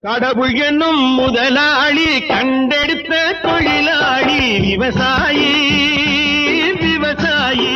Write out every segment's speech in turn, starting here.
கடவுள் என்னும் முதலாளி கண்டெடுத்த தொழிலாளி விவசாயி விவசாயி.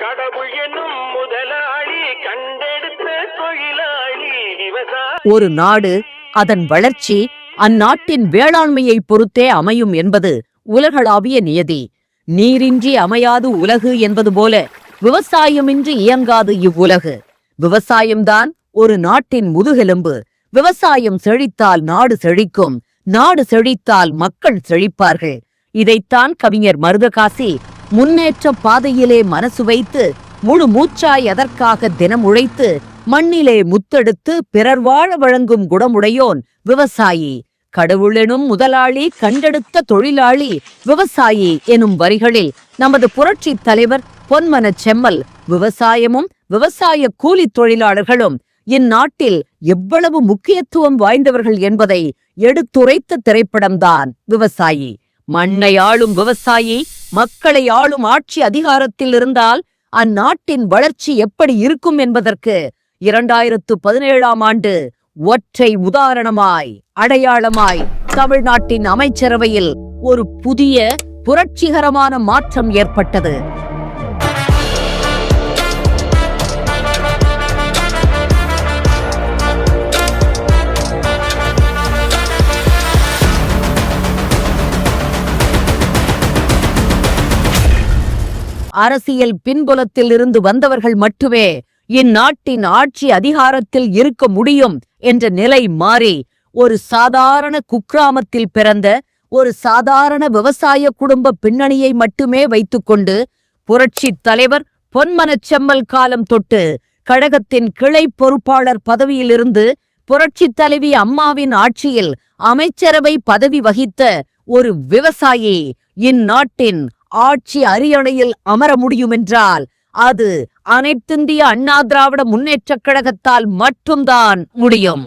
கடவுள் என்னும் முதலாளி கண்டெடுத்த தொழிலாளி விவசாயி. ஒரு நாடு அதன் வளர்ச்சி அந்நாட்டின் வேளாண்மையை பொறுத்தே அமையும் என்பது உலகளாவிய நியதி. நீரின்றி அமையாது உலகு என்பது போல விவசாயமின்றி இயங்காது இவ்வுலகு. விவசாயம்தான் ஒரு நாட்டின் முதுகெலும்பு. விவசாயம் செழித்தால் நாடு செழிக்கும், நாடு செழித்தால் மக்கள் செழிப்பார்கள். இதைத்தான் கவிஞர் மருதகாசி முன்னேற்ற பாதையிலே மனசு வைத்து முழு மூச்சாய் அதற்காக தினம் உழைத்து மண்ணிலே முத்தெடுத்து பிறர் வாழ வழங்கும் குணமுடையோன் விவசாயி. கடவுளெனும் முதலாளி கண்டெடுத்த தொழிலாளி விவசாயி எனும் வரிகளில் நமது புரட்சி தலைவர் பொன்மனச் செம்மல் விவசாயமும் விவசாய கூலி தொழிலாளர்களும் இந்நாட்டில் எவ்வளவு முக்கியத்துவம் வாய்ந்தவர்கள் என்பதை எடுத்துரைத்த திரைப்படம்தான் விவசாயி. மண்ணை ஆளும் விவசாயி மக்களை ஆளும் ஆட்சி அதிகாரத்தில் இருந்தால் அந்நாட்டின் வளர்ச்சி எப்படி இருக்கும் என்பதற்கு 2017ஆம் ஆண்டு ஒற்றை உதாரணமாய் அடையாளமாய் தமிழ்நாட்டின் அமைச்சரவையில் ஒரு புதிய புரட்சிகரமான மாற்றம் ஏற்பட்டது. அரசியல் பின்புலத்தில் இருந்து வந்தவர்கள் மட்டுமே இந்நாட்டின் ஆட்சி அதிகாரத்தில் இருக்க முடியும் என்ற நிலை மாறி ஒரு சாதாரண குக்கிராமத்தில் பிறந்த ஒரு சாதாரண விவசாய குடும்ப பின்னணியை மட்டுமே வைத்துக்கொண்டு புரட்சி தலைவர் பொன்மனச் செம்மல் காலம் தொட்டு கழகத்தின் கிளை பொறுப்பாளர் பதவியிலிருந்து புரட்சி தலைவி அம்மாவின் ஆட்சியில் அமைச்சரவை பதவி வகித்த ஒரு விவசாயி இந்நாட்டின் ஆட்சி அரியணையில் அமர முடியுமென்றால் அது அனைத்திந்திய அண்ணா திராவிட முன்னேற்றக் கழகத்தால் மட்டும்தான் முடியும்.